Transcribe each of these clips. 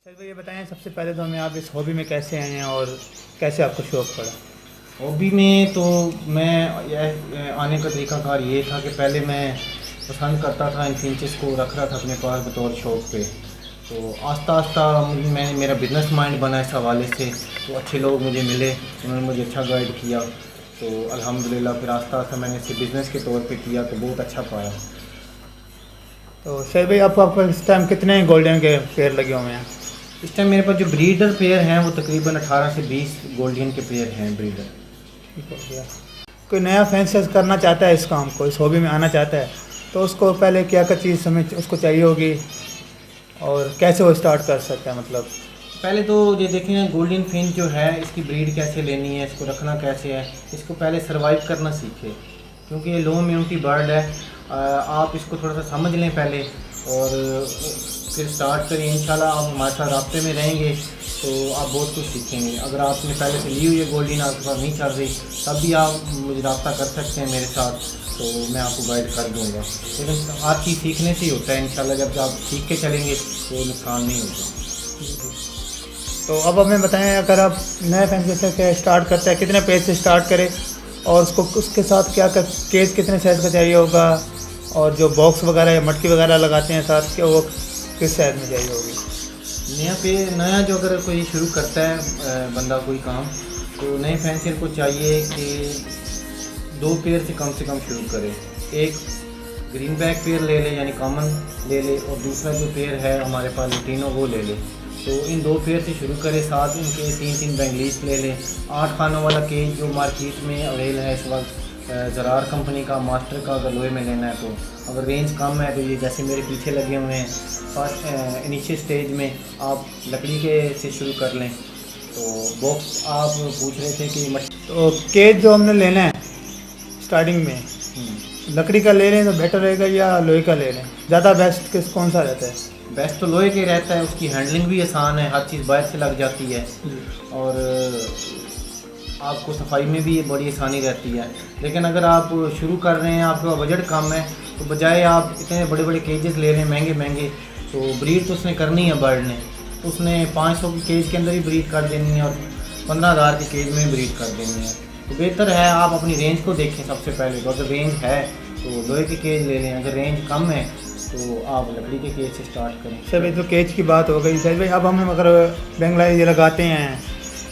Sir भाई ये बताएं, सबसे पहले तो हमें आप इस हॉबी में कैसे आए हैं और कैसे आपको शौक़ पड़ा। हॉबी में तो मैं यह आने का तरीक़ाकार ये था कि पहले मैं पसंद करता था इन फिंचेस को, रख रहा था अपने पास बतौर शौक़ पे। तो आस्ता आस्ता मैं मेरा बिज़नेस माइंड बना इस हवाले से, तो अच्छे लोग मुझे मिले, उन्होंने मुझे अच्छा गाइड किया। तो अल्हम्दुलिल्लाह फिर आस्ता आस्ता मैंने इसे बिज़नेस के तौर पे किया तो बहुत अच्छा पाया। तो सर भाई आपको इस टाइम कितने गोल्डन के पेड़ लगे हुए हैं। इस टाइम मेरे पास जो ब्रीडर पेयर हैं वो तकरीबन 18 से 20 गोल्डन के पेयर हैं ब्रीडर। ठीक हो गया। कोई नया फैंस करना चाहता है, इस काम को, इस हॉबी में आना चाहता है, तो उसको पहले क्या क्या चीज़ समझ उसको चाहिए होगी और कैसे वो स्टार्ट कर सकता है। मतलब पहले तो ये देखें गोल्डन फिंच जो है इसकी ब्रीड कैसे लेनी है, इसको रखना कैसे है, इसको पहले सर्वाइव करना सीखे, क्योंकि ये लो इम्यूनिटी बर्ड है। आप इसको थोड़ा सा समझ लें पहले और फिर स्टार्ट करें। इंशाल्लाह आप हमारे साथ राब्ते में रहेंगे तो आप बहुत कुछ सीखेंगे। अगर आपने पहले से ली हुई है गोल्डन, आपके पास नहीं चल रही, तब भी आप मुझे रब्ता कर सकते हैं मेरे साथ, तो मैं आपको गाइड कर दूँगा। लेकिन हर चीज़ सीखने से ही होता है इंशाल्लाह। जब आप सीख के चलेंगे तो नुकसान नहीं होगा। तो अब हमें बताएं, अगर आप नए फैंस जैसे स्टार्ट करते हैं, कितने पेज से स्टार्ट करें और उसको उसके साथ क्या कर, केज कितने साइज़ का चाहिए होगा, और जो बॉक्स वगैरह या मटकी वगैरह लगाते हैं साथ के, वो किस साइज़ में चाहिए होगी। नया जो अगर कोई शुरू करता है बंदा कोई काम, तो नए फैंसर को चाहिए कि 2 पेयर से कम शुरू करे। एक ग्रीन बैक पेयर ले ले यानी कॉमन ले ले, और दूसरा जो पेयर है हमारे पास लुटीनो वो ले ले। तो इन 2 पेयर से शुरू करें, साथ उनके 3-3 बेंगलीस ले लें। 8 खानों वाला केज जो मार्केट में अवेल है इस वक्त, ज़रार कंपनी का मास्टर का अगर लोहे में लेना है तो, अगर रेंज कम है तो ये जैसे मेरे पीछे लगे हुए हैं, फर्स्ट इनिशियल स्टेज में आप लकड़ी के से शुरू कर लें। तो बॉक्स आप पूछ रहे थे कि तो केज जो हमने लेना है स्टार्टिंग में, लकड़ी का ले लें तो बेटर रहेगा या लोहे का ले लें, ज़्यादा बेस्ट कौन सा रहता है। बेस्ट तो लोहे के रहता है, उसकी हैंडलिंग भी आसान है, हर चीज़ बाहर से लग जाती है और आपको सफाई में भी बड़ी आसानी रहती है। लेकिन अगर आप शुरू कर रहे हैं, आपका बजट कम है, तो बजाय आप इतने बड़े बड़े केजेस ले रहे हैं महंगे महंगे, तो ब्रीड तो उसने करनी है बर्ड ने, उसने 500 के केज के अंदर ही ब्रीड कर देनी है और 15,000 के केज में ब्रीड कर देनी है। तो बेहतर है आप अपनी रेंज को देखें सबसे पहले। तो अगर रेंज है तो लोहे के केज ले लें, अगर रेंज कम है तो आप लकड़ी के केज से स्टार्ट करें। सर भाई तो केज की बात हो गई। सर भाई अब हम अगर बेंगलाई ये लगाते हैं,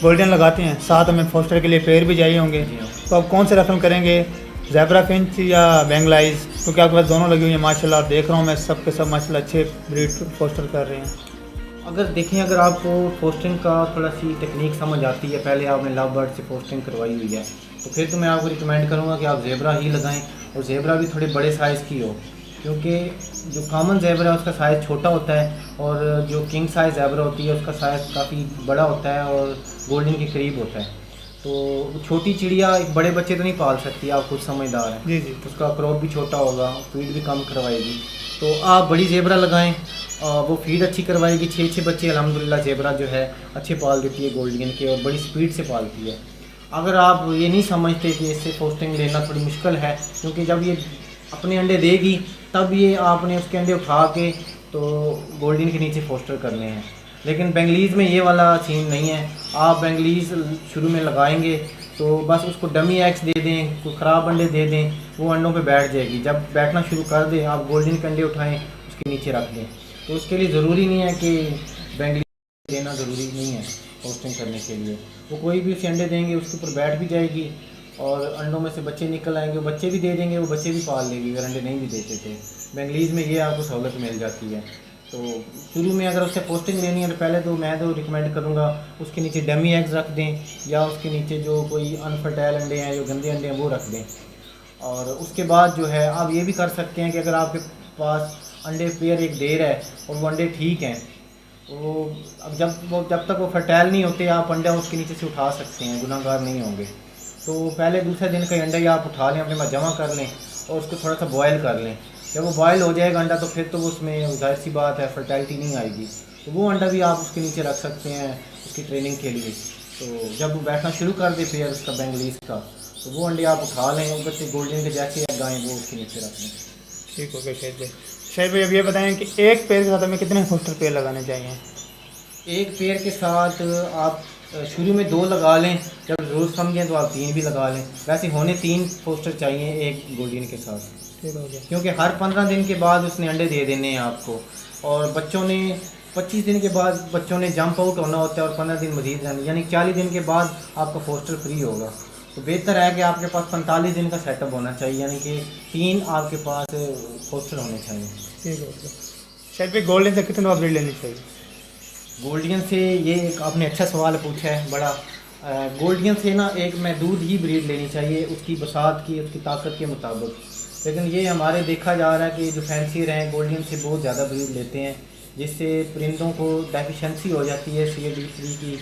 गोल्डन लगाते हैं, साथ हमें फोस्टर के लिए पेड़ भी चाहिए होंगे, तो आप कौन से रकम करेंगे, ज़ेब्रा फिंच या बेंगलाइज, क्योंकि आपके पास दोनों लगी हुई हैं माशाल्लाह, देख रहा हूँ मैं सब के सब माशाल्लाह अच्छे ब्रीड फोस्टर कर रहे हैं। अगर देखें, अगर आपको पोस्टिंग का थोड़ा सी टेक्निक समझ आती है, पहले आपने लव बर्ड से पोस्टिंग करवाई हुई है, तो फिर तो मैं आपको रिकमेंड करूँगा कि आप ज़ेब्रा ही लगाएं, और ज़ेब्रा भी थोड़े बड़े साइज़ की हो, क्योंकि जो कॉमन ज़ेब्रा है उसका साइज़ छोटा होता है और जो किंग साइज़ ज़ेब्रा होती है उसका साइज़ काफ़ी बड़ा होता है और गोल्डन के करीब होता है। तो छोटी चिड़िया एक बड़े बच्चे तो नहीं पाल सकती, आप खुद समझदार हैं। जी जी। उसका क्रॉप भी छोटा होगा, फीड भी कम करवाएगी। तो आप बड़ी ज़ेब्रा लगाएं, वो फीड अच्छी करवाएगी। 6-6 बच्चे अल्हम्दुलिल्लाह ज़ेब्रा जो है अच्छे पाल देती है गोल्डन के, और बड़ी स्पीड से पालती है। अगर आप ये नहीं समझते कि इससे पोस्टिंग लेना थोड़ी मुश्किल है, क्योंकि जब ये अपने अंडे देगी तब ये आपने उसके अंडे उठा के तो गोल्डन के नीचे फोस्टर करने हैं। लेकिन बेंगलीज़ में ये वाला सीन नहीं है। आप बेंगलीज़ शुरू में लगाएंगे तो बस उसको डमी एग्स दे दें, कोई ख़राब अंडे दे दें, वो अंडों पे बैठ जाएगी। जब बैठना शुरू कर दें, आप गोल्डन के अंडे उठाएं, उसके नीचे रख दें। तो उसके लिए ज़रूरी नहीं है कि बेंगलीज़ देना ज़रूरी नहीं है पोस्टिंग करने के लिए। वो कोई भी उसे अंडे देंगे उसके ऊपर बैठ भी जाएगी और अंडों में से बच्चे निकल आएंगे, वो बच्चे भी दे देंगे, वो बच्चे भी पाल लेगी अगर अंडे नहीं भी देते थे। बेंगलीज़ में ये आपको सहूलत मिल जाती है। तो शुरू में अगर उससे पोस्टिंग लेनी है तो पहले तो मैं तो रिकमेंड करूँगा उसके नीचे डमी एग्स रख दें, या उसके नीचे जो कोई अनफर्टाइल अंडे हैं, जो गंदे अंडे हैं, वो रख दें। और उसके बाद जो है आप ये भी कर सकते हैं कि अगर आपके पास अंडे पेयर एक देर है और वो अंडे ठीक हैं, वो अब जब तक वो फर्टाइल नहीं होते, आप अंडा उसके नीचे से उठा सकते हैं, गुनाहगार नहीं होंगे। तो पहले दूसरे दिन का अंडा ही आप उठा लें, अपने पास जमा कर लें और उसको थोड़ा सा बॉयल कर लें। जब वो बॉयल हो जाएगा अंडा, तो फिर तो वो उसमें जाहिर सी बात है फर्टाइलिटी नहीं आएगी, तो वो अंडा भी आप उसके नीचे रख सकते हैं उसकी ट्रेनिंग के लिए। तो जब वो बैठना शुरू कर दे पेयर उसका बेंगलीज़ का, तो वो अंडे आप उठा लें, और बच्चे गोल्डन के जैसे एग आएँ वो उसके नीचे रख लें। ठीक हो गया शाहिद भाई। शाहिद भाई अब ये बताएं कि एक पेड़ के साथ हमें कितने फोस्टर पेड़ लगाने चाहिए। एक पेयर के साथ आप शुरू में 2 लगा लें, जब ज़रूरत समझें तो आप 3 भी लगा लें। वैसे होने 3 पोस्टर चाहिए एक गोल्डन के साथ, ठीक हो गया। क्योंकि हर 15 दिन के बाद उसने अंडे दे देने हैं आपको, और बच्चों ने 25 दिन के बाद बच्चों ने जंप आउट होना होता है और 15 दिन मजीद रहने, यानी 40 दिन के बाद आपका पोस्टर फ्री होगा। तो बेहतर है कि आपके पास 45 दिन का सेटअप होना चाहिए, यानी कि 3 आपके पास पोस्टर होने चाहिए। ठीक हो गया। शायद भाई गोल्डन से कितने ब्रीड लेनी चाहिए? गोल्डियन से ये एक आपने अच्छा सवाल पूछा है बड़ा। गोल्डियन से ना एक मैं दूध ही ब्रीड लेनी चाहिए उसकी बसात की, उसकी ताकत के मुताबिक। लेकिन ये हमारे देखा जा रहा है कि जो फैंसियर हैं गोल्डियन से बहुत ज़्यादा ब्रीड लेते हैं, जिससे परिंदों को डेफिशिएंसी हो जाती है CA-D3 की,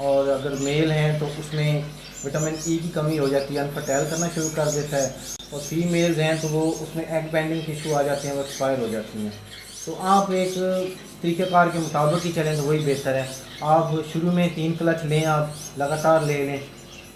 और अगर मेल हैं तो उसमें विटामिन E की कमी हो जाती है, अनफर्टाइल करना शुरू कर देता है, और फीमेल्स हैं तो वो उसमें एग बैंडिंग के इशू आ जाते हैं, वो एक्सपायर हो जाती हैं। तो आप एक तरीक़ेकार के मुताबिक ही चलें तो वही बेहतर है। आप शुरू में 3 क्लच लें, आप लगातार ले लें,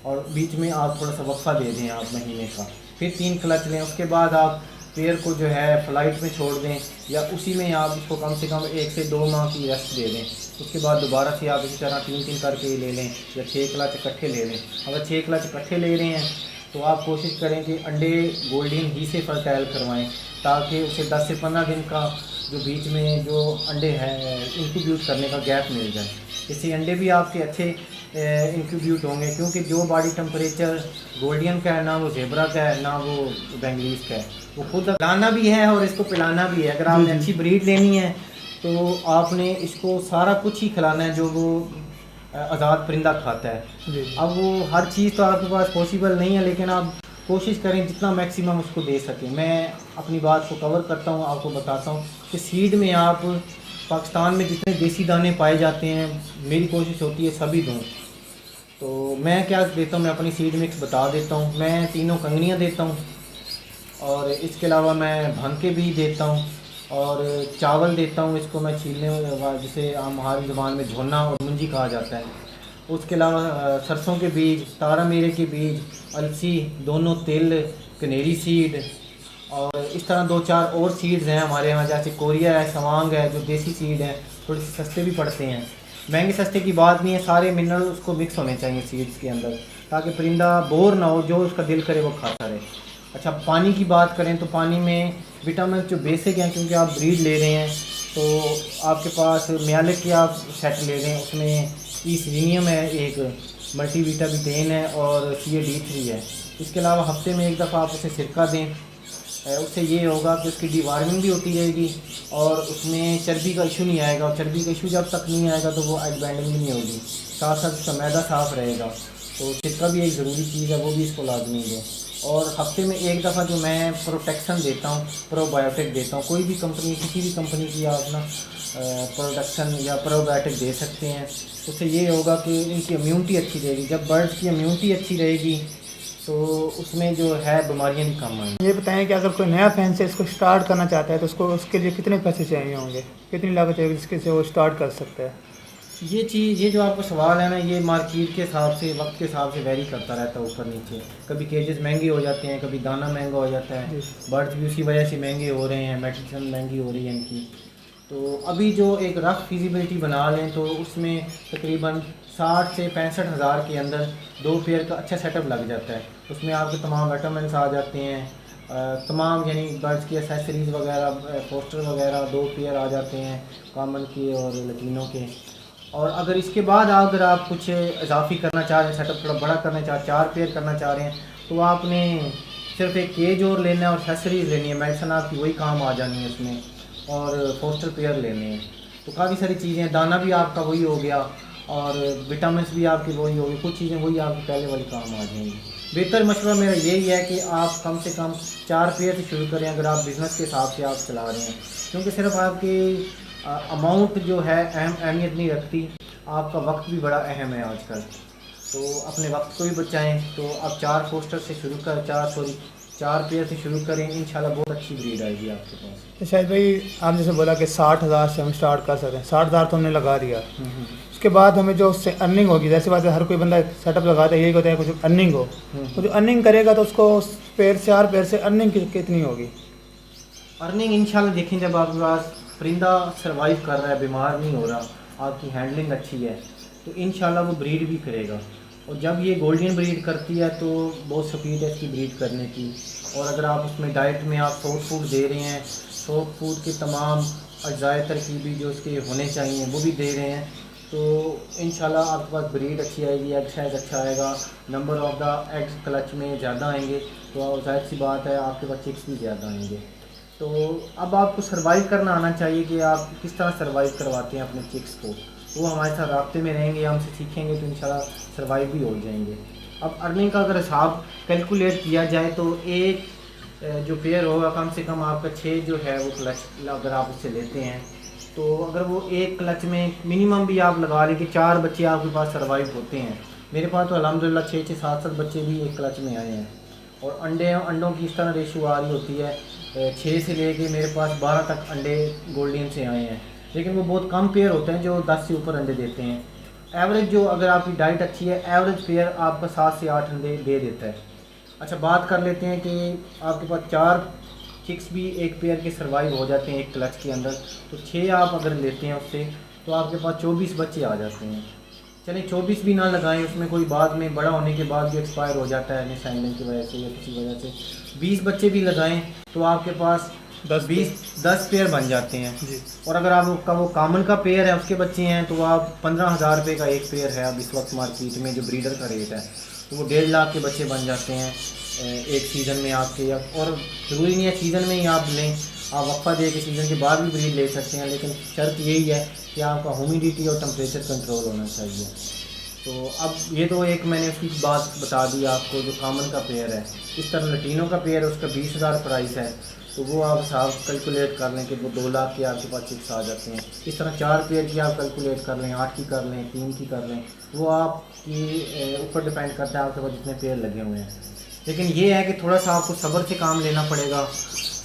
और बीच में आप थोड़ा सा वक्फा दे दें आप महीने का, फिर 3 क्लच लें। उसके बाद आप पेयर को जो है फ्लाइट में छोड़ दें, या उसी में आप इसको कम से कम 1 से 2 माह की रेस्ट दे दें। उसके बाद दोबारा से आप इसी तरह 3-3 करके ही ले लें, या 6 क्लच इकट्ठे ले लें। अगर 6 क्लच इकट्ठे ले रहे हैं तो आप कोशिश करें कि अंडे गोल्डन ही से फर्टाइल करवाएं, ताकि उसे 10 से 15 दिन का जो बीच में जो अंडे हैं इंक्यूब्यूट करने का गैप मिल जाए। इससे अंडे भी आपके अच्छे इंक्यूब्यूट होंगे, क्योंकि जो बॉडी टेम्परेचर गोल्डियन का है ना वो जेब्रा का है ना वो बेंगलीज का है, वो खुद लाना भी है और इसको पिलाना भी है। अगर आपने अच्छी ब्रीड लेनी है तो आपने इसको सारा कुछ ही खिलाना है जो वो आज़ाद परिंदा खाता है। अब वो हर चीज़ तो आपके पास पॉसिबल नहीं है, लेकिन आप कोशिश करें जितना मैक्सिमम उसको दे सकें। मैं अपनी बात को कवर करता हूँ, आपको बताता हूँ कि सीड में आप पाकिस्तान में जितने देसी दाने पाए जाते हैं मेरी कोशिश होती है सभी दूँ। तो मैं क्या देता हूँ, मैं अपनी सीड मिक्स बता देता हूँ। मैं 3 कंगनियाँ देता हूँ, और इसके अलावा मैं भंके भी देता हूँ, और चावल देता हूँ इसको मैं छीलने वाला, जिसे हमारी ज़बान में झोना और मुंजी कहा जाता है। उसके अलावा सरसों के बीज, तारा मीरे के बीज, अलसी, दोनों तिल, कनेरी सीड, और इस तरह 2-4 और सीड्स हैं हमारे यहाँ, जैसे कोरिया है, सवांग है, जो देसी सीड हैं, थोड़े से सस्ते भी पड़ते हैं। महंगे सस्ते की बात नहीं है, सारे मिनरल उसको मिक्स होने चाहिए सीड्स के अंदर, ताकि परिंदा बोर ना हो, जो उसका दिल करे वो खाता रहे। अच्छा, पानी की बात करें तो पानी में विटामिन जो बेसिक हैं, क्योंकि आप ब्रीड ले रहे हैं तो आपके पास म्यालिक की आप सेट ले रहे हैं, उसमें ईसीनियम है, एक मल्टीविटामिन है, और CA-D3 है। इसके अलावा हफ्ते में 1 दफ़ा आप उसे सिरका दें, उससे ये होगा कि उसकी डिवार्मिंग भी होती रहेगी और उसमें चर्बी का इशू नहीं आएगा, और चर्बी का इशू जब तक नहीं आएगा तो वो एग बैंडिंग भी नहीं होगी, साथ साथ उसका मैदा साफ़ रहेगा। तो सिरका भी एक ज़रूरी चीज़ है, वो भी इसको लाजमी है। और हफ्ते में 1 दफ़ा जो मैं प्रोटेक्शन देता हूँ, प्रोबायोटिक देता हूँ। कोई भी कंपनी, किसी भी कंपनी की आप ना प्रोडक्शन या प्रोबायोटिक दे सकते हैं। उससे ये होगा कि इनकी इम्यूनिटी अच्छी रहेगी। जब बर्ड्स की इम्यूनिटी अच्छी रहेगी तो उसमें जो है बीमारियाँ भी कम आएंगी। ये बताएं कि अगर कोई नया फैंस है इसको स्टार्ट करना चाहता है तो उसको उसके लिए कितने पैसे चाहिए होंगे, कितनी लागत है जिसके से वो स्टार्ट कर सकता है? ये जो आपका सवाल है ना, ये मार्केट के हिसाब से, वक्त के हिसाब से वेरी करता रहता है ऊपर नीचे। कभी केजेस महंगे हो जाते हैं, कभी दाना महंगा हो जाता है, बर्ड्स भी उसी वजह से महंगे हो रहे हैं, मेडिसिन महंगी हो रही है इनकी। तो अभी जो एक रफ फिजिबिलिटी बना लें तो उसमें तकरीबन 60 से 65 हज़ार के अंदर 2 पेयर का अच्छा सेटअप लग जाता है। उसमें आपके तमाम विटामिन्स आ जाते हैं, तमाम यानी बर्ड्स की एसेसरीज़ वगैरह, पोस्टर वगैरह 2 पेयर आ जाते हैं, कॉमन के और लटीनों के। और अगर इसके बाद अगर आप कुछ इजाफी करना चाह रहे हैं, सेटअप थोड़ा बड़ा करना चाह, 4 पेयर करना चाह रहे हैं, तो आपने सिर्फ एक केज और लेना है और एसेसरीज़ लेनी है, मेडिसिन आपकी वही काम आ जानी है उसमें, और पोस्टर पेयर लेने हैं। तो काफ़ी सारी चीज़ें, दाना भी आपका वही हो गया और विटामिन भी आपकी वही होगी, कुछ चीज़ें वही आपकी पहले वाली काम आ जाएंगी। बेहतर मशवरा मेरा यही है कि आप कम से कम 4 पेयर से शुरू करें अगर आप बिज़नेस के हिसाब से आप चला रहे हैं, क्योंकि सिर्फ आपकी अमाउंट जो है अहमियत नहीं रखती, आपका वक्त भी बड़ा अहम है आजकल। तो अपने वक्त को भी बचाएं। तो आप 4 पोस्टर से शुरू कर 4 पेयर से शुरू करें, इंशाल्लाह बहुत अच्छी ब्रीड आएगी आपके पास। तो शायद भाई आप जैसे बोला कि 60,000 से हम स्टार्ट कर सकते हैं, 60,000 तो हमने लगा दिया, उसके बाद हमें जो उससे अर्निंग होगी, जैसे बात है हर कोई बंदा सेटअप लगाता है, यही होता है कुछ अर्निंग हो, तो जो अर्निंग करेगा तो उसको 4 पेयर से अर्निंग कितनी होगी? अर्निंग इंशाल्लाह देखें, जब आपके पास परिंदा सर्वाइव कर रहा है, बीमार नहीं हो रहा, आपकी हैंडलिंग अच्छी है, तो इंशाल्लाह वो ब्रीड भी करेगा। और जब ये गोल्डन ब्रीड करती है तो बहुत स्पीड है इसकी ब्रीड करने की। और अगर आप उसमें डाइट में आप सॉफ्ट फूड दे रहे हैं, सॉफ्ट फूड के तमाम अज़ाय तरकीबी जो उसके होने चाहिए वो भी दे रहे हैं, तो इंशाल्लाह आपके पास ब्रीड अच्छी आएगी, एग साइज अच्छा आएगा, number of the eggs clutch में ज़्यादा आएंगे, तो जाहिर सी बात है आपके पास चिक्स भी ज़्यादा आएंगे। तो अब आपको सर्वाइव करना आना चाहिए कि आप किस तरह सर्वाइव करवाते हैं अपने चिक्स को। वो हमारे साथ राब्ते में रहेंगे, हमसे सीखेंगे तो इंशाल्लाह सर्वाइव भी हो जाएंगे। अब अर्निंग का अगर हिसाब कैलकुलेट किया जाए तो एक जो पेयर होगा कम से कम आपका 6 जो है वो क्लच अगर आप उससे लेते हैं, तो अगर वो एक क्लच में मिनिमम भी आप लगा लें कि 4 बच्चे आपके पास सर्वाइव होते हैं। मेरे पास तो अल्हम्दुलिल्लाह 6-6 7-7 बच्चे भी एक क्लच में आए हैं। और अंडों की इस तरह रेशो आ रही होती है, 6 से लेके मेरे पास 12 तक अंडे गोल्डन से आए हैं। लेकिन वो बहुत कम पेयर होते हैं जो 10 से ऊपर अंडे देते हैं। एवरेज जो अगर आपकी डाइट अच्छी है, एवरेज पेयर आपका 7 से 8 अंडे दे देता है। अच्छा, बात कर लेते हैं कि आपके पास 4 चिक्स भी एक पेयर के सर्वाइव हो जाते हैं एक क्लच के अंदर, तो 6 आप अगर लेते हैं उससे तो आपके पास 24 बच्चे आ जाते हैं। चलिए 24 भी ना लगाएं, उसमें कोई बाद में बड़ा होने के बाद भी एक्सपायर हो जाता है मिसहैंडलिंग की वजह से या किसी वजह से। 20 बच्चे भी लगाएं तो आपके पास 10 पेयर बन जाते हैं जी। और अगर आपका वो कॉमन का पेयर है उसके बच्चे हैं तो आप 15,000 रुपये का एक पेयर है अब इस वक्त मार्केट में जो ब्रीडर का रेट है, तो वो 1.5 लाख के बच्चे बन जाते हैं एक सीज़न में आपके। और ज़रूरी नहीं है सीज़न में ही आप लें, आप वक्फा दे के सीज़न के बाद भी ब्रीड ले सकते हैं, लेकिन शर्त यही है कि आपका ह्यूमिडिटी और टेम्परेचर कंट्रोल होना चाहिए। तो अब ये तो एक मैंने उसकी बात बता दी आपको जो कॉमन का पेयर है। इस तरह लटीनों का पेयर है, उसका 20,000 प्राइस है, तो वो आप हिसाब कैलकुलेट कर लें कि वो 2 लाख के आपके पास चिक्स आ जाते हैं। इस तरह 4 पेयर की आप कैलकुलेट कर लें, 8 की कर लें, 3 की कर लें, वो आपकी ऊपर डिपेंड करता है आपके पास जितने पेयर लगे हुए हैं। लेकिन ये है कि थोड़ा सा आपको सब्र से काम लेना पड़ेगा,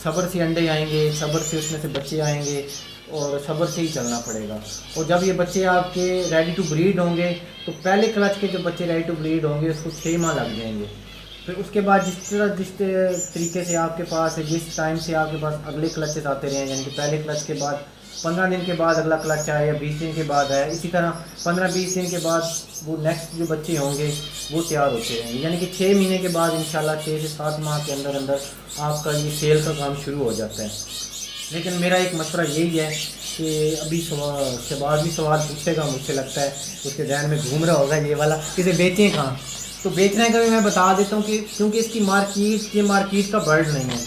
सब्र से अंडे आएंगे, सब्र से उसमें से बच्चे आएंगे और सब्र से ही चलना पड़ेगा। और जब ये बच्चे आपके रेडी टू ब्रीड होंगे तो पहले क्लच के जो बच्चे रेडी टू ब्रीड होंगे उसको 6 माह लग जाएंगे। फिर उसके बाद जिस तरीके से आपके पास जिस टाइम से आपके पास अगले क्लचेस आते रहे, यानी कि पहले क्लच के बाद 15 दिन के बाद अगला क्लच आए या 20 दिन के बाद आए, इसी तरह 15-20 दिन के बाद वो नेक्स्ट जो बच्चे होंगे वो तैयार होते रहेंगे। यानी कि 6 महीने के बाद इंशाल्लाह 6 से 7 माह के अंदर अंदर आपका ये सेल का काम शुरू हो जाता है। लेकिन मेरा एक मशवरा यही है कि अभी शहबाज भी सवाल पूछेगा, मुझे लगता है उसके ज़हन में घूम रहा होगा ये वाला, इसे बेचें कहाँ। तो बेचने का भी मैं बता देता हूँ कि क्योंकि इसकी मार्केट का बर्ड नहीं है।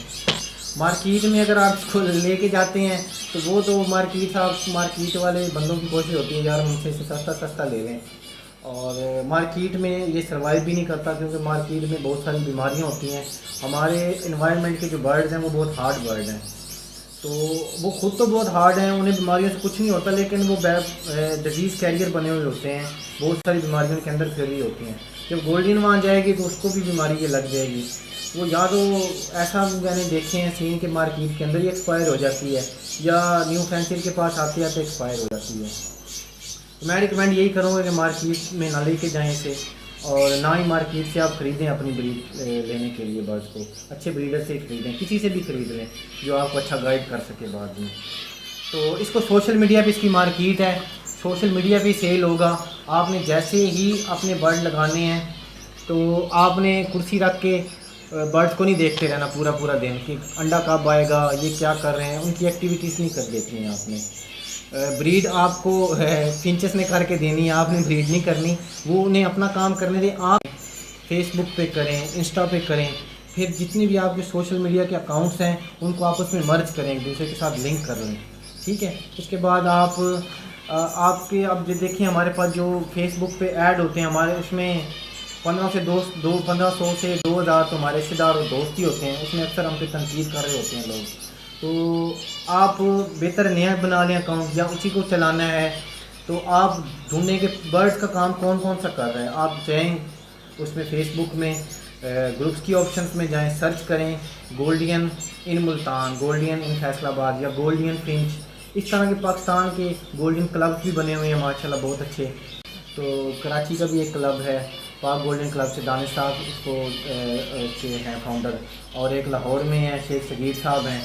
मार्केट में अगर आप इसको लेके जाते हैं तो वो तो मार्केट वाले बंदों की कोशिश होती है यार हमसे इसे सस्ता ले लें, और मार्केट में ये सर्वाइव भी नहीं करता क्योंकि मार्केट में बहुत सारी बीमारियाँ होती हैं। हमारे इन्वायरमेंट के जो बर्ड्स हैं वो बहुत हार्ड बर्ड हैं, तो वो खुद तो बहुत हार्ड हैं, उन्हें बीमारियों से कुछ नहीं होता, लेकिन वो डिजीज़ कैरियर बने हुए होते हैं, बहुत सारी बीमारियों के अंदर फैली होती हैं। जब गोल्डन वहाँ जाएगी तो उसको भी बीमारी ये लग जाएगी। वो या तो ऐसा मैंने देखे हैं सीन के मार्केट के अंदर ही एक्सपायर हो जाती है या न्यू फैंसिल के पास आते आते एक्सपायर हो जाती है। तो मैं रिकमेंड यही करूँगा कि मार्केट में ना लेके जाएँ इसे, और ना ही मार्केट से आप ख़रीदें अपनी ब्रीड लेने के लिए बर्ड्स को। अच्छे ब्रीडर से ख़रीदें, किसी से भी ख़रीद लें जो आपको अच्छा गाइड कर सके बाद में। तो इसको सोशल मीडिया पे इसकी मार्केट है, सोशल मीडिया पे सेल होगा। आपने जैसे ही अपने बर्ड लगाने हैं तो आपने कुर्सी रख के बर्ड्स को नहीं देखते रहना पूरा दिन कि अंडा कब आएगा, ये क्या कर रहे हैं, उनकी एक्टिविटीज़ नहीं कर देती हैं आपने। ब्रीड आपको फिंचेस ने करके देनी है, आपने ब्रीड नहीं करनी, वो उन्हें अपना काम करने दें। आप फेसबुक पे करें, इंस्टा पे करें, फिर जितनी भी आपके सोशल मीडिया के अकाउंट्स हैं उनको आपस में मर्ज करें, एक दूसरे के साथ लिंक कर लें, ठीक है। उसके बाद आपके अब जो देखिए हमारे पास जो फेसबुक पे ऐड होते हैं हमारे, उसमें 1500 से 2000 तो हमारे रिश्तेदार और दोस्त ही होते हैं, उसमें अक्सर हम पे तनकीद कर रहे होते हैं लोग। तो आप बेहतर नया बना लें अकाउंट या उसी को चलाना है तो आप ढूंढने के बर्ड्स का काम कौन कौन सा कर रहे हैं। आप जाएँ उसमें फेसबुक में ग्रुप्स की ऑप्शंस में जाएं, सर्च करें गोल्डियन इन मुल्तान, गोल्डियन इन फैसलाबाद या गोल्डियन फिंच, इस तरह के पाकिस्तान के गोल्डन क्लब्स भी बने हुए हैं माशाल्लाह बहुत अच्छे। तो कराची का भी एक क्लब है पाक गोल्डन क्लब से दानिश साहब इसको के हैं फाउंडर, और एक लाहौर में है शेख सगीर साहब हैं।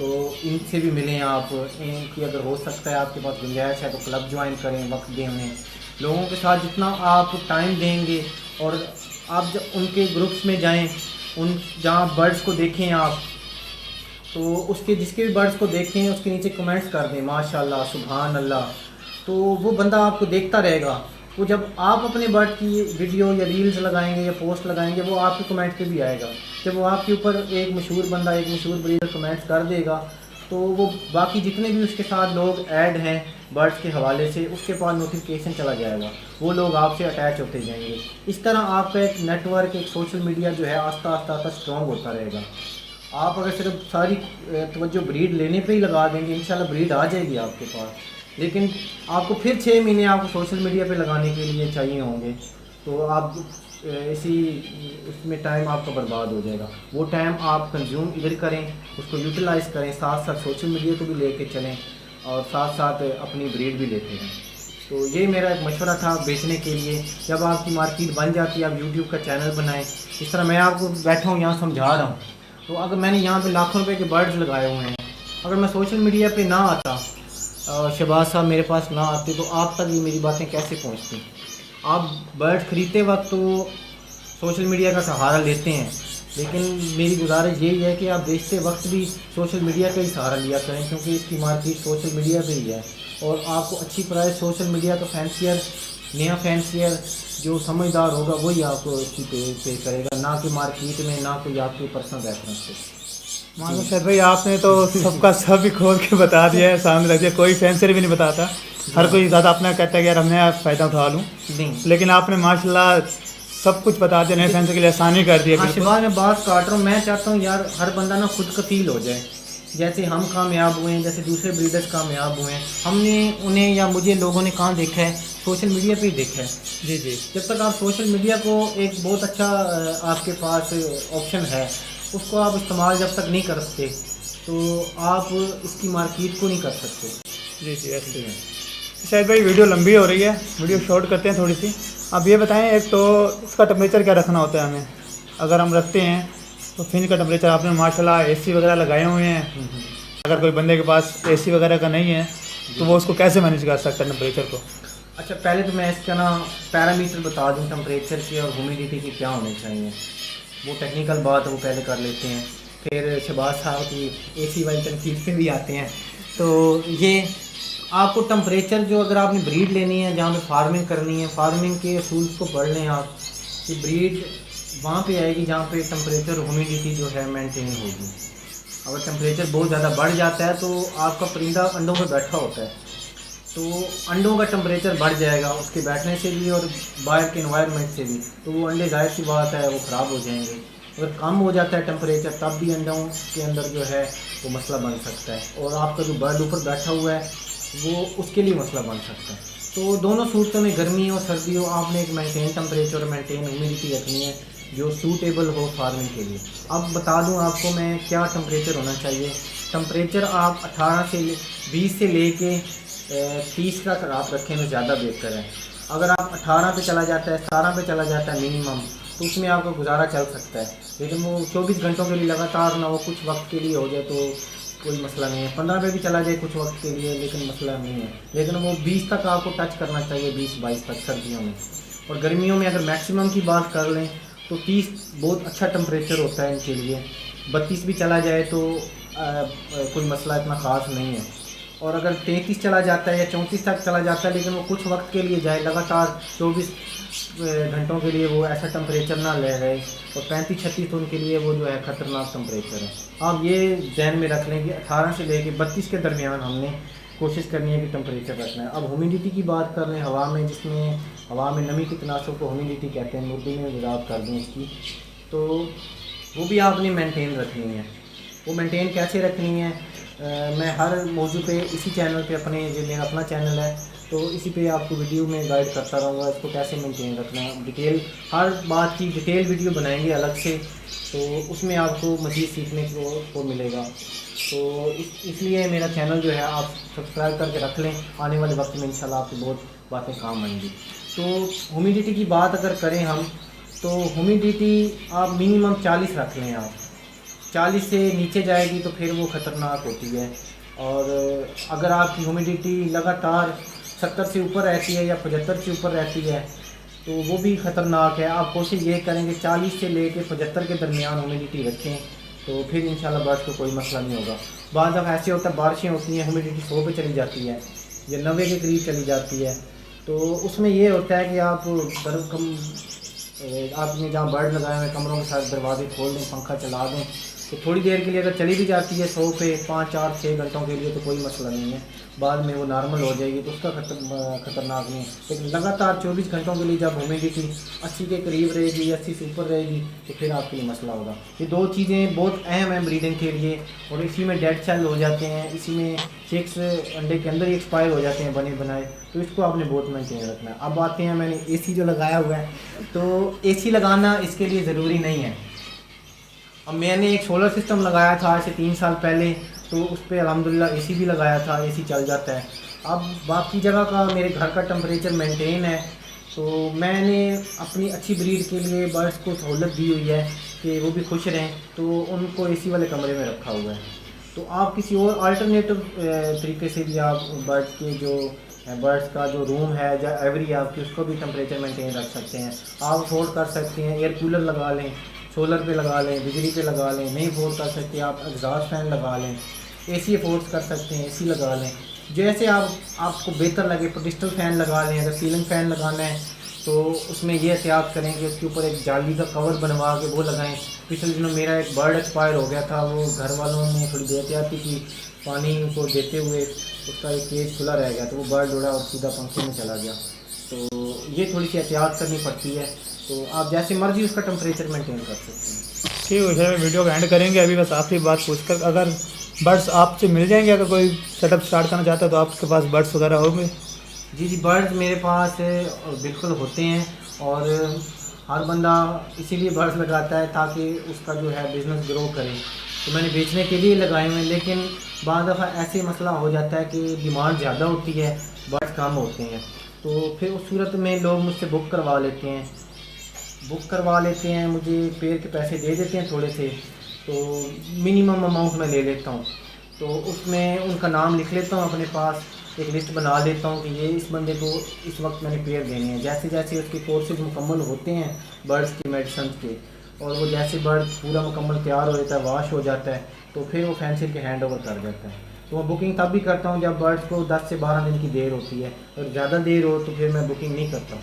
तो इनसे भी मिलें आप, इनकी अगर हो सकता है आपके पास गुंजाइश है तो क्लब ज्वाइन करें, वक्त दें उन्हें। लोगों के साथ जितना आप टाइम देंगे और आप जब उनके ग्रुप्स में जाएं, उन जहाँ बर्ड्स को देखें आप, तो उसके जिसके भी बर्ड्स को देखें उसके नीचे कमेंट्स कर दें माशाल्लाह सुभान अल्लाह, तो वो बंदा आपको देखता रहेगा। वो जब आप अपने बर्ड की वीडियो या रील्स लगाएंगे या पोस्ट लगाएंगे वो आपके कमेंट पे भी आएगा। जब वो आपके ऊपर एक मशहूर बंदा, एक मशहूर ब्रीडर कमेंट्स कर देगा तो वो बाकी जितने भी उसके साथ लोग ऐड हैं बर्ड्स के हवाले से, उसके पास नोटिफिकेशन चला जाएगा, वो लोग आपसे अटैच होते जाएंगे। इस तरह आपका एक नेटवर्क, एक सोशल मीडिया जो है आस्ता आस्ता आस्ता स्ट्रॉन्ग होता रहेगा। आप अगर सिर्फ सारी तवज्जो ब्रीड लेने पे ही लगा देंगे, इंशाल्लाह ब्रीड आ जाएगी आपके पास, लेकिन आपको फिर 6 महीने आपको सोशल मीडिया पे लगाने के लिए चाहिए होंगे, तो आप इसी उसमें टाइम आपका बर्बाद हो जाएगा। वो टाइम आप कंज्यूम इधर करें, उसको यूटिलाइज़ करें, साथ साथ सोशल मीडिया को भी लेके चलें और साथ साथ अपनी ब्रीड भी लेते हैं। तो ये मेरा एक मशवरा था बेचने के लिए। जब आपकी मार्केट बन जाती है आप यूट्यूब का चैनल बनाएं। इस तरह मैं आपको बैठा हूँ यहाँ समझा रहा हूँ, तो अगर मैंने यहाँ पे लाखों रुपए के बर्ड्स लगाए हुए हैं, अगर मैं सोशल मीडिया पे ना आता, शहबाज साहब मेरे पास ना आते, तो आप तक ये मेरी बातें कैसे पहुँचती। आप बर्ड ख़रीदते वक्त तो सोशल मीडिया का सहारा लेते हैं, लेकिन मेरी गुजारिश यही है कि आप बेचते वक्त भी सोशल मीडिया का ही सहारा लिया करें, क्योंकि इसकी मार्केट सोशल मीडिया पे ही है और आपको अच्छी प्राइस सोशल मीडिया का फैंसियर, नया फैंसियर जो समझदार होगा वही आपको अच्छी पे करेगा, ना कि मार्केट में, ना कोई आपके पर्सनल रेफरेंस पे। मानो सर भाई आपने तो सबका सब ही खोल के बता दिया है, सामने रख दिया, कोई फैंसर भी नहीं बताता। हर कोई ज़्यादा अपना कहता है कि यार हमने फ़ायदा उठा लूँ, लेकिन आपने माशाल्लाह सब कुछ बता दिया, नए फैंसर के लिए आसानी कर दी है। हाँ शहबाज, मैं बात काट रहा हूँ, मैं चाहता हूँ यार हर बंदा ना खुद कफील हो जाए, जैसे हम कामयाब हुए हैं, जैसे दूसरे ब्रीडर्स कामयाब हुए हैं। हमने उन्हें या मुझे लोगों ने कहाँ देखा है, सोशल मीडिया पे ही देखा है। जी जी, जब तक आप सोशल मीडिया को एक बहुत अच्छा आपके पास ऑप्शन है, उसको आप इस्तेमाल जब तक नहीं कर सकते तो आप इसकी मार्केट को नहीं कर सकते। जी जी ऐसे है। शायद भाई वीडियो लंबी हो रही है, वीडियो शॉर्ट करते हैं थोड़ी सी। अब ये बताएं, एक तो इसका टेम्परेचर क्या रखना होता है हमें, अगर हम रखते हैं तो फिन का टेम्परेचर, आपने माशाल्लाह एसी वगैरह लगाए हुए हैं, अगर कोई बंदे के पास एसी वगैरह का नहीं है तो वो उसको कैसे मैनेज कर सकता है टेम्परेचर को। अच्छा, पहले तो मैं इसका ना पैरामीटर बता दूं टेम्परेचर की और ह्यूमिडिटी की क्या होने चाहिए, वो टेक्निकल बात है वो पहले कर लेते हैं, फिर शहबाज साहब की एसी वाली तनकीद पे भी आते हैं। तो ये आपको टेम्परेचर जो, अगर आपने ब्रीड लेनी है जहाँ पे फार्मिंग करनी है, फार्मिंग के असूल को पढ़ लें आप, कि ब्रीड वहाँ पे आएगी जहाँ पे टेम्परेचर ह्यूमिडिटी जो है मेंटेन होगी। अगर टेम्परेचर बहुत ज़्यादा बढ़ जाता है तो आपका परिंदा अंडों पे बैठा होता है, तो अंडों का टेम्परेचर बढ़ जाएगा उसके बैठने से भी और बाहर के इन्वायरमेंट से भी, तो वो अंडे जाहिर सी बात है वो ख़राब हो जाएंगे। अगर कम हो जाता है टेम्परेचर तब भी अंडों के अंदर जो है वो मसला बन सकता है, और आपका जो बर्ड ऊपर बैठा हुआ है वो उसके लिए मसला बन सकता है। तो दोनों सूरतों में, गर्मी हो सर्दी हो, आपने एक मेंटेन टेम्परेचर और मेंटेन ह्यूमिडिटी रखनी है जो सूटेबल हो फार्मिंग के लिए। अब बता दूं आपको मैं क्या टेम्परेचर होना चाहिए। टेम्परेचर आप 18 से 20 से लेके 30 का आप रखें तो ज़्यादा बेहतर है। अगर आप 18 पे चला जाता है, 17 पे चला जाता है मिनिमम, तो उसमें आपका गुजारा चल सकता है, लेकिन वो 24 घंटों के लिए लगातार ना हो, कुछ वक्त के लिए हो जाए तो कोई मसला नहीं है। 15 पे भी चला जाए कुछ वक्त के लिए, लेकिन मसला नहीं है, लेकिन वो 20 तक आपको टच करना चाहिए, 20-22 तक सर्दियों में। और गर्मियों में अगर मैक्सिमम की बात कर लें तो 30 बहुत अच्छा टेम्परेचर होता है इनके लिए। 32 भी चला जाए तो कोई मसला इतना ख़ास नहीं है। और अगर 33 चला जाता है या 34 तक चला जाता है, लेकिन वो कुछ वक्त के लिए जाए, लगातार 24 घंटों के लिए वो ऐसा टेम्परेचर ना ले रहे, और 35-36 तो उनके लिए वो जो है ख़तरनाक टेम्परेचर है। आप ये जहन में रख लें कि 18 से लेकर 32 के दरमियान हमने कोशिश करनी है कि टेम्परेचर रखना है। अब ह्यूमिडिटी की बात कर लें, हवा में, जिसमें हवा में नमी के तनासब को ह्यूमिडिटी कहते हैं, उर्दू में वजाहत कर दें इसकी, तो वो भी आपने मेंटेन रखनी है। वो मेंटेन कैसे रखनी है, मैं हर मौजू पे इसी चैनल पे, अपने जो मेरा अपना चैनल है तो इसी पे आपको वीडियो में गाइड करता रहूँगा इसको कैसे मेंटेन रखना है। डिटेल हर बात की डिटेल वीडियो बनाएंगे अलग से, तो उसमें आपको मज़ीद सीखने को मिलेगा। तो इसलिए मेरा चैनल जो है आप सब्सक्राइब करके रख लें, आने वाले वक्त में इंशाल्लाह आपको बहुत बातें काम आएंगी। तो ह्यूमिडिटी की बात अगर करें हम, तो ह्यूमिडिटी आप मिनिमम 40 रख लें आप, 40 से नीचे जाएगी तो फिर वो ख़तरनाक होती है। और अगर आपकी ह्यूमिडिटी लगातार 70 से ऊपर रहती है या 75 से ऊपर रहती है तो वो भी ख़तरनाक है। आप कोशिश ये करेंगे 40 से लेके 75 के दरमियान ह्यूमिडिटी रखें, तो फिर इंशाल्लाह बर्ड्स को कोई मसला नहीं होगा। बाद दफ़ा ऐसे होता है बारिशें होती हैं, ह्यूमिडिटी 100 पे चली जाती है या 90 के करीब चली जाती है, तो उसमें ये होता है कि आप आपने जहाँ बर्ड लगाए हुए कमरों के साथ दरवाजे खोल दें, पंखा चला दें, तो थोड़ी देर के लिए अगर चली भी जाती है 100 पे 5, 4, 6 घंटों के लिए तो कोई मसला नहीं है, बाद में वो नॉर्मल हो जाएगी तो उसका खतरनाक नहीं है। लेकिन लगातार 24 घंटों के लिए जब ह्यूमिडिटी 80 के करीब रहेगी, 80 से ऊपर रहेगी, तो फिर आपके लिए मसला होगा। ये दो चीज़ें बहुत अहम हैं ब्रीडिंग के लिए, और इसी में डेड सेल हो जाते हैं, इसी में चिक्स अंडे के अंदर ही एक्सपायर हो जाते हैं बने बनाए, तो इसको आपने बहुत मेंटेन रखना है। अब आते हैं, मैंने AC जो लगाया हुआ है, तो AC लगाना इसके लिए ज़रूरी नहीं है। अब मैंने एक सोलर सिस्टम लगाया था आज से 3 साल पहले, तो उस पर अल्हम्दुलिल्लाह AC भी लगाया था, AC चल जाता है। अब बाकी जगह का मेरे घर का टेम्परेचर मेंटेन है, तो मैंने अपनी अच्छी ब्रीड के लिए बर्ड्स को सहूलत दी हुई है कि वो भी खुश रहें, तो उनको AC वाले कमरे में रखा हुआ है। तो आप किसी और अल्टरनेटिव तरीके से भी आप बर्ड्स का जो रूम है या एवरी आपकी, उसको भी टेम्परेचर मेंटेन रख सकते हैं। आप अफोर्ड कर सकते हैं एयर कूलर लगा लें, सोलर पे लगा लें, बिजली पे लगा लें, नहीं अफोर्ड कर सकते आप एग्जॉस्ट फैन लगा लें, AC अफोर्ड कर सकते हैं AC लगा लें, जैसे आपको बेहतर लगे। प्रोडिस्टल फ़ैन लगा लें, अगर सीलिंग फ़ैन लगाना है तो उसमें ये एहतियात करें कि उसके ऊपर एक जाली का कवर बनवा के वो लगाएं। पिछले दिनों मेरा एक बर्ड एक्सपायर हो गया था, वो घर वालों ने थोड़ी बेहतियाती की, पानी को देते हुए उसका एक केज खुला रह गया, तो वो बर्ड उड़ा और सीधा पंखे में चला गया। तो ये थोड़ी सी एहतियात करनी पड़ती है, तो आप जैसे मर्जी उसका टेम्परेचर मेंटेन कर सकते हैं। ठीक है सर, वीडियो का एंड करेंगे। अभी बस आखिरी बात पूछकर, अगर बर्ड्स आपसे मिल जाएंगे, अगर कोई सेटअप स्टार्ट करना चाहता है तो आपके पास बर्ड्स वगैरह होंगे? जी, बर्ड्स मेरे पास बिल्कुल होते हैं, और हर बंदा इसीलिए बर्ड्स लगाता है ताकि उसका जो है बिज़नेस ग्रो करे। तो मैंने बेचने के लिए लगाए हुए हैं, लेकिन बाद दफ़ा ऐसे मसला हो जाता है कि डिमांड ज़्यादा होती है, बर्ड्स कम होते हैं, तो फिर उस सूरत में लोग मुझसे बुक करवा लेते हैं, मुझे पेड़ के पैसे दे देते हैं थोड़े से, तो मिनिमम अमाउंट मैं ले लेता हूँ, तो उसमें उनका नाम लिख लेता हूँ, अपने पास एक लिस्ट बना लेता हूँ कि ये इस बंदे को इस वक्त मैंने पेड़ देने हैं। जैसे जैसे उसके कोर्सेज मुकम्मल होते हैं बर्ड्स के मेडिसिन के, और वो जैसे बर्ड पूरा मुकम्मल तैयार हो जाता है, वॉश हो जाता है, तो फिर वो फैंसर के हैंड ओवर कर जाता है। तो मैं बुकिंग तब भी करता हूँ जब बर्ड्स को 10 से 12 दिन की देर होती है, और ज़्यादा देर हो तो फिर मैं बुकिंग नहीं करता हूँ।